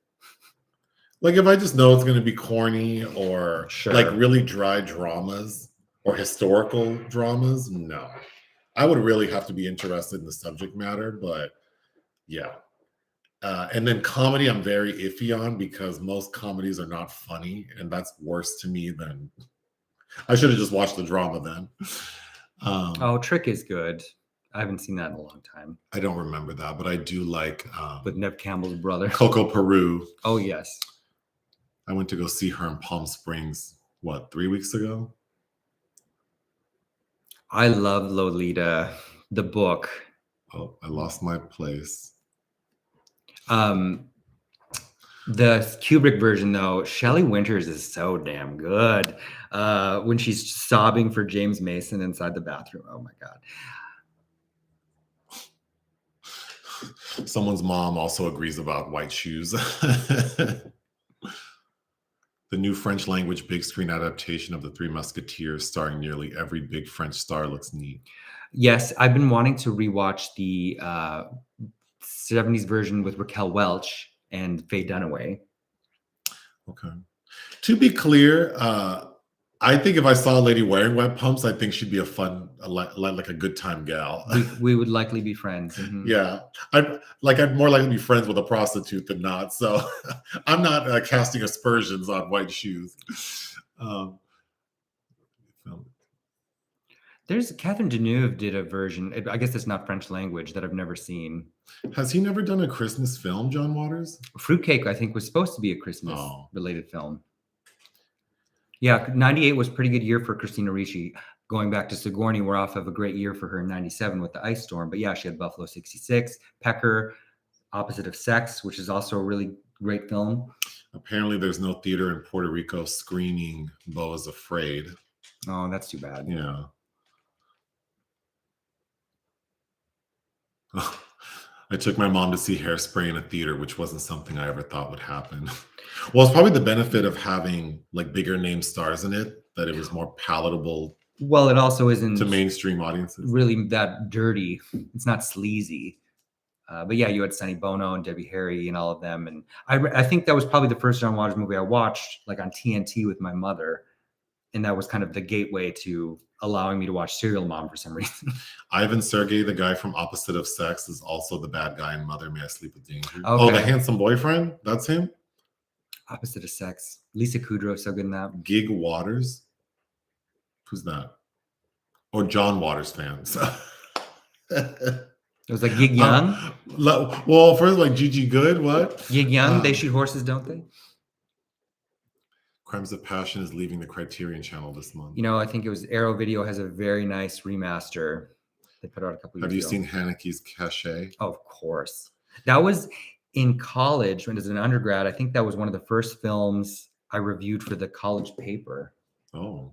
Like if I just know it's going to be corny or like really dry dramas or historical dramas, no. I would really have to be interested in the subject matter, but yeah. And then comedy, I'm very iffy on because most comedies are not funny, and that's worse to me than I should have just watched the drama then. Trick is good. I haven't seen that in a long time. I don't remember that, but I do like with Nev Campbell's brother, Coco Peru. Oh yes, I went to go see her in Palm Springs. 3 weeks ago? I love Lolita, the book. Oh, I lost my place. The Kubrick version, though, Shelley Winters is so damn good. When she's sobbing for James Mason inside the bathroom. Oh my God. Someone's mom also agrees about white shoes. The new French language big screen adaptation of The Three Musketeers starring nearly every big French star looks neat. Yes, I've been wanting to rewatch the 70s version with Raquel Welch and Faye Dunaway. Okay. To be clear, I think if I saw a lady wearing wet pumps, I think she'd be a fun, like a good time gal. We would likely be friends. Yeah, I'd more likely be friends with a prostitute than not. So I'm not casting aspersions on white shoes. There's Catherine Deneuve did a version. I guess it's not French language that I've never seen. Has he never done a Christmas film, John Waters? Fruitcake, I think, was supposed to be a Christmas related film. Yeah, 98 was a pretty good year for Christina Ricci. Going back to Sigourney, we're off of a great year for her in 97 with The Ice Storm. But yeah, she had Buffalo 66, Pecker, Opposite of Sex, which is also a really great film. Apparently there's no theater in Puerto Rico screening Beau is Afraid. Oh, that's too bad. Yeah. I took my mom to see Hairspray in a theater, which wasn't something I ever thought would happen. Well, it's probably the benefit of having like bigger name stars in it, that it was more palatable. Well, it also isn't to mainstream audiences. Really that dirty. It's not sleazy. But yeah, you had Sonny Bono and Debbie Harry and all of them. And I think that was probably the first John Waters movie I watched like on TNT with my mother. And that was kind of the gateway to allowing me to watch Serial Mom for some reason. Ivan Sergey, the guy from Opposite of Sex, is also the bad guy in Mother May I Sleep with Danger. Okay. Oh, the handsome boyfriend? That's him? Opposite of Sex. Lisa Kudrow, so good in that. Gig Waters? Who's that? Or John Waters fans. It was like Gig Young? Well, first like Gigi Good, what? Gig Young, they shoot horses, don't they? Crimes of Passion is leaving the Criterion Channel this month. You know, I think it was Arrow Video has a very nice remaster. They put out a couple years ago. Have you seen Haneke's Cachet? Oh, of course. That was in college when as an undergrad. I think that was one of the first films I reviewed for the college paper. Oh.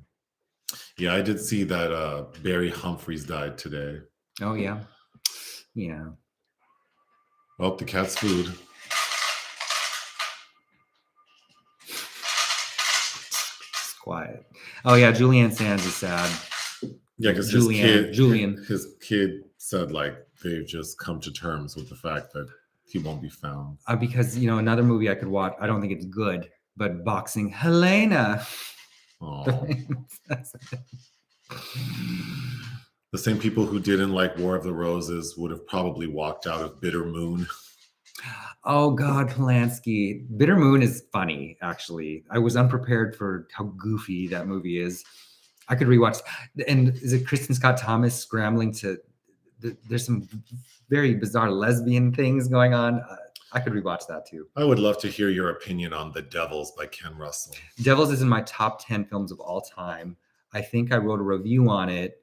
Yeah, I did see that Barry Humphries died today. Oh, yeah. Yeah. Well, the cat's food. It's quiet. Oh, yeah. Julianne Sands is sad. Yeah, because his kid said like they've just come to terms with the fact that he won't be found. Because, you know, another movie I could watch, I don't think it's good, but Boxing Helena. Oh. The same people who didn't like War of the Roses would have probably walked out of Bitter Moon. Oh God, Polanski. Bitter Moon is funny, actually. I was unprepared for how goofy that movie is. I could rewatch. And is it Kristen Scott Thomas scrambling to? There's some very bizarre lesbian things going on. I could rewatch that too. I would love to hear your opinion on The Devils by Ken Russell. Devils is in my top 10 films of all time. I think I wrote a review on it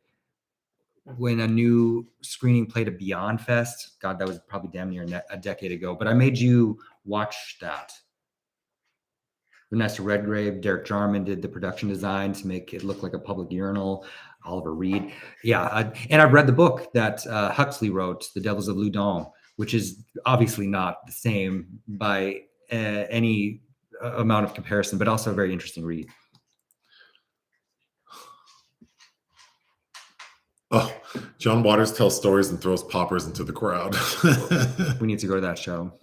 when a new screening played at Beyond Fest. God, that was probably damn near a decade ago. But I made you watch that. Vanessa Redgrave, Derek Jarman did the production design to make it look like a public urinal. Oliver Reed. Yeah. And I've read the book that Huxley wrote, The Devils of Loudun, which is obviously not the same by any amount of comparison, but also a very interesting read. Oh, John Waters tells stories and throws poppers into the crowd. We need to go to that show.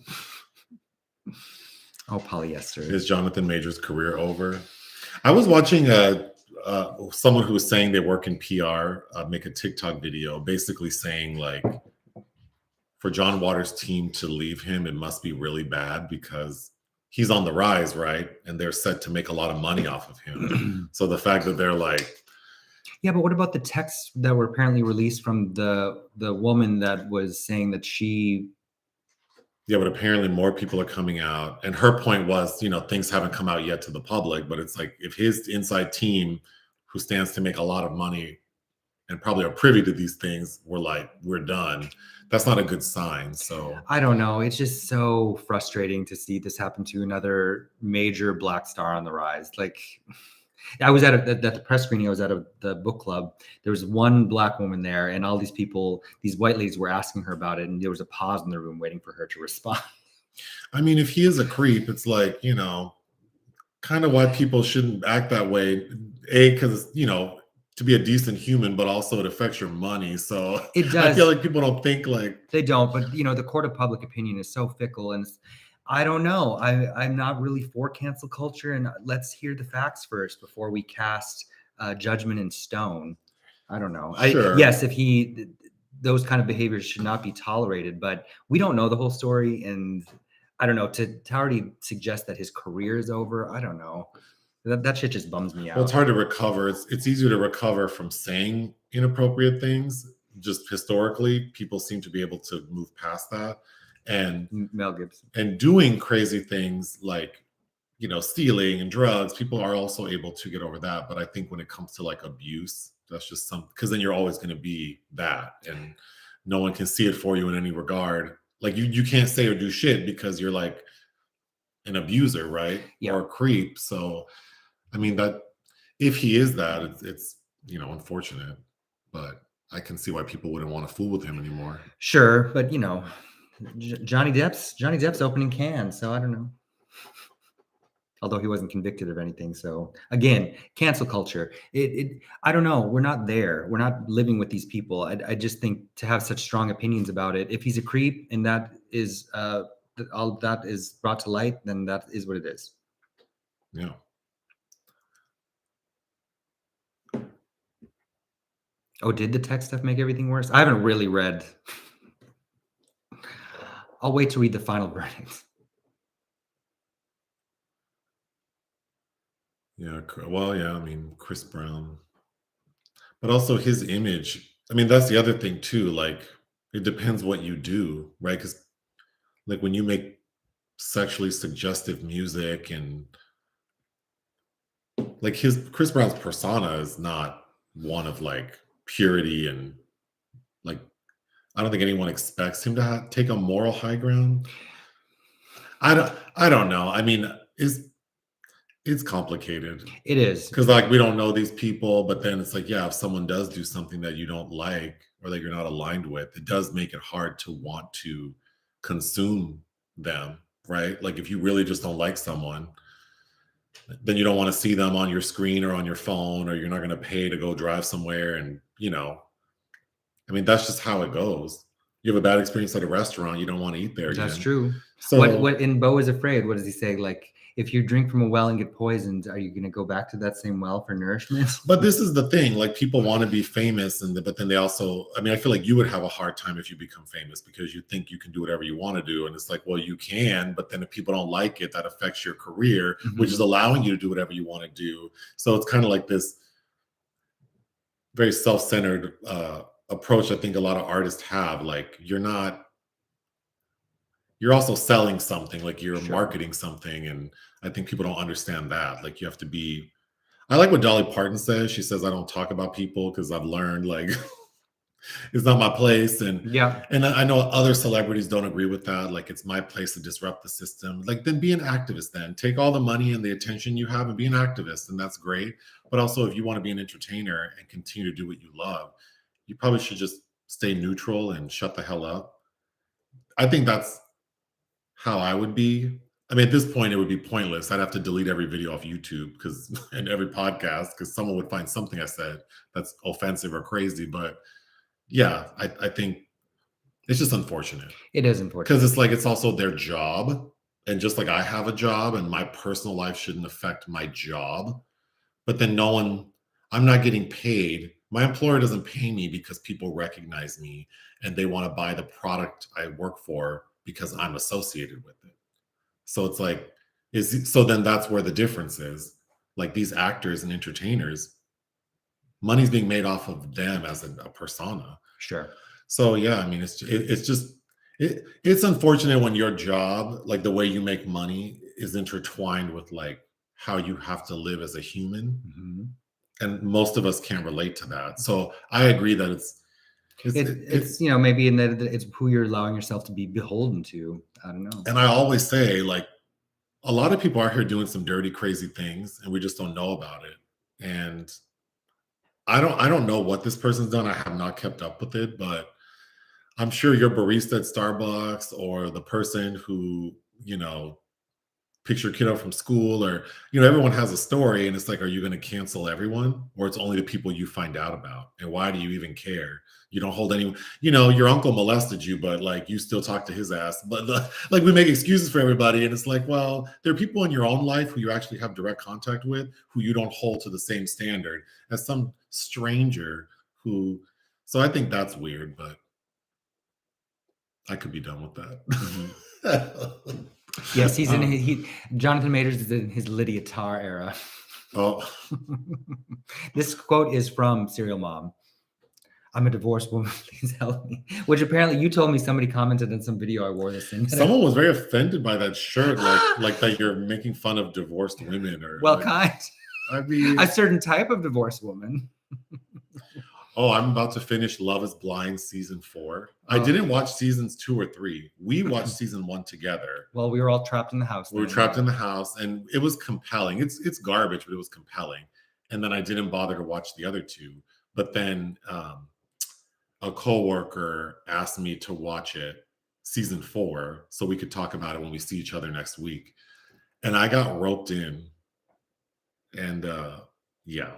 Oh, polyester. Is Jonathan Major's career over? I was watching someone who was saying they work in PR make a TikTok video basically saying like, for John Waters' team to leave him, it must be really bad because he's on the rise, right? And they're set to make a lot of money off of him. So the fact that they're like... Yeah, but what about the texts that were apparently released from the woman that was saying that she... Yeah, but apparently more people are coming out. And her point was, you know, things haven't come out yet to the public, but it's like if his inside team, who stands to make a lot of money and probably are privy to these things, were like, we're done. That's not a good sign. So I don't know. It's just so frustrating to see this happen to another major Black star on the rise. Like, I was at the press screening. I was at the book club. There was one Black woman there, and all these people, these white ladies, were asking her about it, and there was a pause in the room waiting for her to respond. I mean, if he is a creep, it's like, you know, kind of why people shouldn't act that way. Because, you know, to be a decent human, but also it affects your money. So it does. I feel like people don't think like... They don't, but, you know, the court of public opinion is so fickle. And I don't know. I'm not really for cancel culture, and let's hear the facts first before we cast judgment in stone. I don't know. Sure. Yes, if those kind of behaviors should not be tolerated, but we don't know the whole story, and I don't know, to already suggest that his career is over. I don't know. That shit just bums me out. Well, it's hard to recover. It's easier to recover from saying inappropriate things. Just historically, people seem to be able to move past that. And Mel Gibson. And doing crazy things like, stealing and drugs, people are also able to get over that. But I think when it comes to like abuse, that's just because then you're always going to be that, and no one can see it for you in any regard. Like you can't say or do shit because you're like an abuser, right? Yeah. Or a creep. So, I mean, that if he is that, it's unfortunate, but I can see why people wouldn't want to fool with him anymore. Sure, but Johnny Depp's opening can, so I don't know. Although he wasn't convicted of anything. So again, cancel culture. I don't know. We're not there. We're not living with these people. I just think to have such strong opinions about it, if he's a creep and that is all that is brought to light, then that is what it is. Yeah. Oh, did the tech stuff make everything worse? I haven't really read. I'll wait to read the final verdict. Yeah. Well, yeah. I mean, Chris Brown, but also his image. I mean, that's the other thing too. Like, it depends what you do, right? Because, like, when you make sexually suggestive music and like Chris Brown's persona is not one of like purity and like, I don't think anyone expects him to take a moral high ground. I don't know. I mean, it's complicated. It is. Because like we don't know these people, but then it's like, yeah, if someone does do something that you don't like or that you're not aligned with, it does make it hard to want to consume them, right? Like if you really just don't like someone, then you don't want to see them on your screen or on your phone, or you're not going to pay to go drive somewhere. And, I mean, that's just how it goes. You have a bad experience at a restaurant, you don't want to eat there again. That's true. So what in Beau is Afraid, what does he say? Like, if you drink from a well and get poisoned, are you going to go back to that same well for nourishment? But this is the thing, like people want to be famous, but then they also, I mean, I feel like you would have a hard time if you become famous because you think you can do whatever you want to do. And it's like, well, you can, but then if people don't like it, that affects your career, which is allowing you to do whatever you want to do. So it's kind of like this very self-centered approach I think a lot of artists have. Like you're also selling something, like you're marketing something. And I think people don't understand that. Like you have to be, I like what Dolly Parton says. She says, I don't talk about people because I've learned like it's not my place. And I know other celebrities don't agree with that. Like it's my place to disrupt the system. Like then be an activist then. Take all the money and the attention you have and be an activist. And that's great. But also if you want to be an entertainer and continue to do what you love, you probably should just stay neutral and shut the hell up. I think that's how I would be. I mean, at this point, it would be pointless. I'd have to delete every video off YouTube and every podcast because someone would find something I said that's offensive or crazy. But yeah, I think it's just unfortunate. It is unfortunate. Because it's like it's also their job. And just like I have a job and my personal life shouldn't affect my job. But then I'm not getting paid. My employer doesn't pay me because people recognize me and they want to buy the product I work for because I'm associated with it. So it's like, so then that's where the difference is. Like these actors and entertainers, money's being made off of them as a persona. Sure. So yeah, I mean, it's unfortunate when your job, like the way you make money, is intertwined with like how you have to live as a human. Mm-hmm. And most of us can't relate to that. So I agree that it's maybe in that it's who you're allowing yourself to be beholden to. I don't know. And I always say, like, a lot of people are here doing some dirty, crazy things, and we just don't know about it. And I don't know what this person's done. I have not kept up with it, but I'm sure your barista at Starbucks or the person who, picks your kid up from school, or everyone has a story, and it's like, are you going to cancel everyone, or it's only the people you find out about? And why do you even care? You don't hold anyone. Your uncle molested you, but like you still talk to his ass. But like we make excuses for everybody, and it's like, well, there are people in your own life who you actually have direct contact with, who you don't hold to the same standard as some stranger who. So I think that's weird, but I could be done with that. Yes, he's in Jonathan Majors is in his Lydia Tarr era. Oh. This quote is from Serial Mom. I'm a divorced woman, please help me. Which apparently you told me somebody commented in some video I wore this in. Someone was very offended by that shirt, like that you're making fun of divorced women, or kind. I mean, a certain type of divorced woman. Oh, I'm about to finish Love is Blind season 4. I didn't watch seasons 2 or 3. We watched season 1 together. Well, we were all trapped in the house. We were trapped in the house, and it was compelling. It's garbage, but it was compelling. And then I didn't bother to watch the other 2. But then a coworker asked me to watch it, season 4, so we could talk about it when we see each other next week. And I got roped in. And yeah.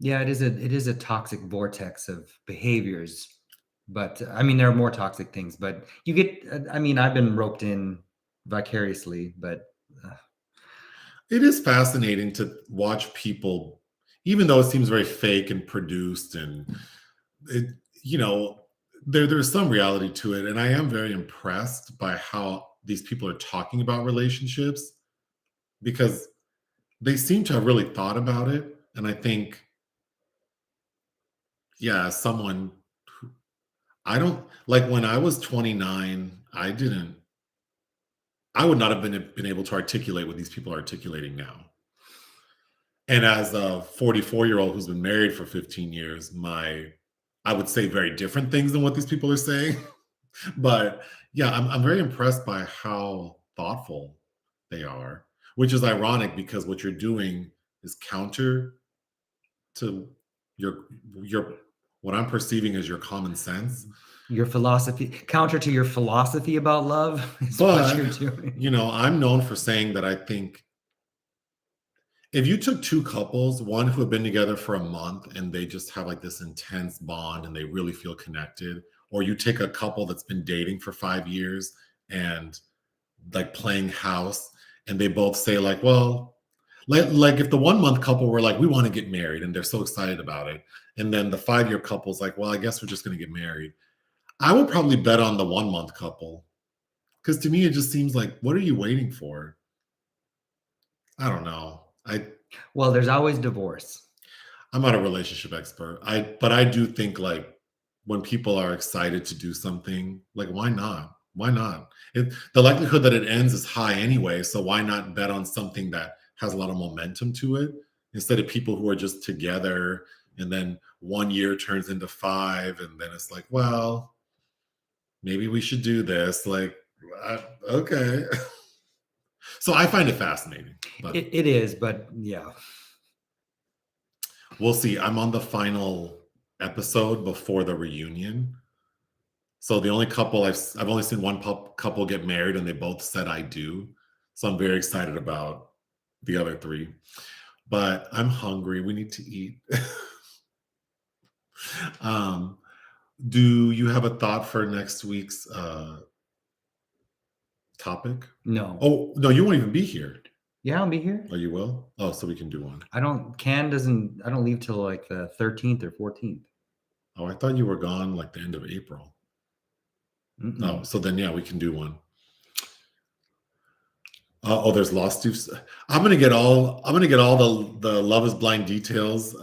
Yeah, it is a toxic vortex of behaviors. But I mean, there are more toxic things, but you get, I've been roped in vicariously, but. It is fascinating to watch people, even though it seems very fake and produced, and there's some reality to it. And I am very impressed by how these people are talking about relationships, because they seem to have really thought about it. And I think, yeah, as someone who, I don't, like, when I was 29, I would not have been able to articulate what these people are articulating now. And as a 44-year-old who's been married for 15 years, I would say very different things than what these people are saying. But yeah, I'm very impressed by how thoughtful they are, which is ironic because what you're doing is counter to your what I'm perceiving as your common sense. Your philosophy, counter to your philosophy about love is what you're doing. I'm known for saying that I think if you took 2 couples, one who have been together for a month and they just have like this intense bond and they really feel connected, or you take a couple that's been dating for 5 years and like playing house, and they both say like, well, like if the 1-month couple were like, we want to get married, and they're so excited about it, and then the 5-year couple's like, well, I guess we're just going to get married, I would probably bet on the 1-month couple, because to me it just seems like, what are you waiting for? I don't know. Well, there's always divorce. I'm not a relationship expert. But I do think like when people are excited to do something, like why not? Why not? The likelihood that it ends is high anyway, so why not bet on something that has a lot of momentum to it, instead of people who are just together and then 1 year turns into 5, and then it's like, well, maybe we should do this. Like, okay. So I find it fascinating. But it is, but yeah. We'll see. I'm on the final episode before the reunion. So the only couple I've only seen one couple get married, and they both said I do. So I'm very excited about the other 3. But I'm hungry. We need to eat. Do you have a thought for next week's topic? No. Oh, no, you won't even be here. Yeah, I'll be here. Oh, you will? Oh, so we can do one. I don't leave till like the 13th or 14th. Oh, I thought you were gone like the end of April. No, so then yeah, we can do one. There's lawsuits. I'm gonna get all the Love is Blind details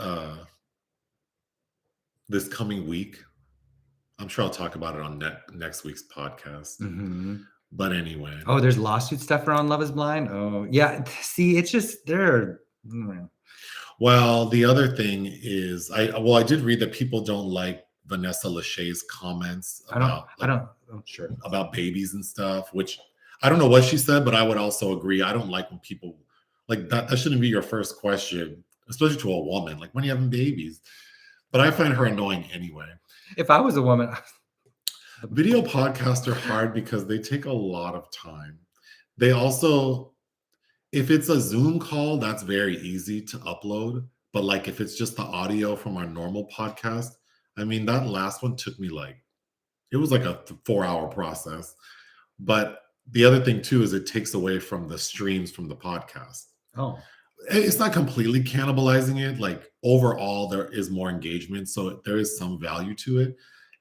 this coming week. I'm sure I'll talk about it on next week's podcast. Mm-hmm. But anyway. Oh, there's lawsuit stuff around Love is Blind? Oh, yeah. See, it's just there. Well, the other thing is, I did read that people don't like Vanessa Lachey's comments about babies and stuff, which I don't know what she said, but I would also agree. I don't like when people like that. That shouldn't be your first question, especially to a woman. Like, when are you having babies? But I find her annoying anyway. If I was a woman. Video podcasts are hard because they take a lot of time. They also, If it's a Zoom call, that's very easy to upload. But like if it's just the audio from our normal podcast, I mean, that last one took me like, it was like a 4-hour process. But the other thing too is it takes away from the streams from the podcast. Oh, It's not completely cannibalizing it. Like overall, there is more engagement. So there is some value to it.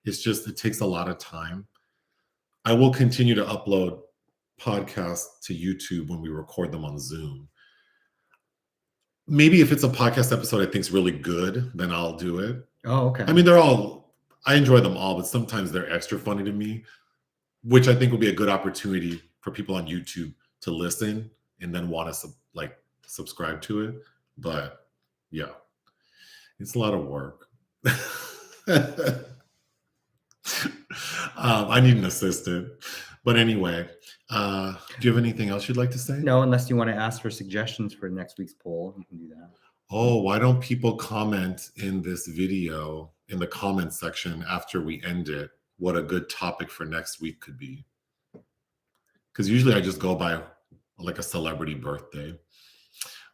It's just, it takes a lot of time. I will continue to upload podcasts to YouTube when we record them on Zoom. Maybe if it's a podcast episode I think is really good, then I'll do it. oh, okay. I mean, I enjoy them all, but sometimes they're extra funny to me, which I think will be a good opportunity for people on YouTube to listen and then want to subscribe to it. But yeah, it's a lot of work. I need an assistant. But anyway, do you have anything else you'd like to say? No, unless you want to ask for suggestions for next week's poll, you can do that. Oh, why don't people comment in this video in the comments section after we end it what a good topic for next week could be? Because usually I just go by like a celebrity birthday.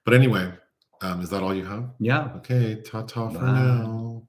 But anyway, is that all you have? Yeah. Okay, ta-ta for Bye. now.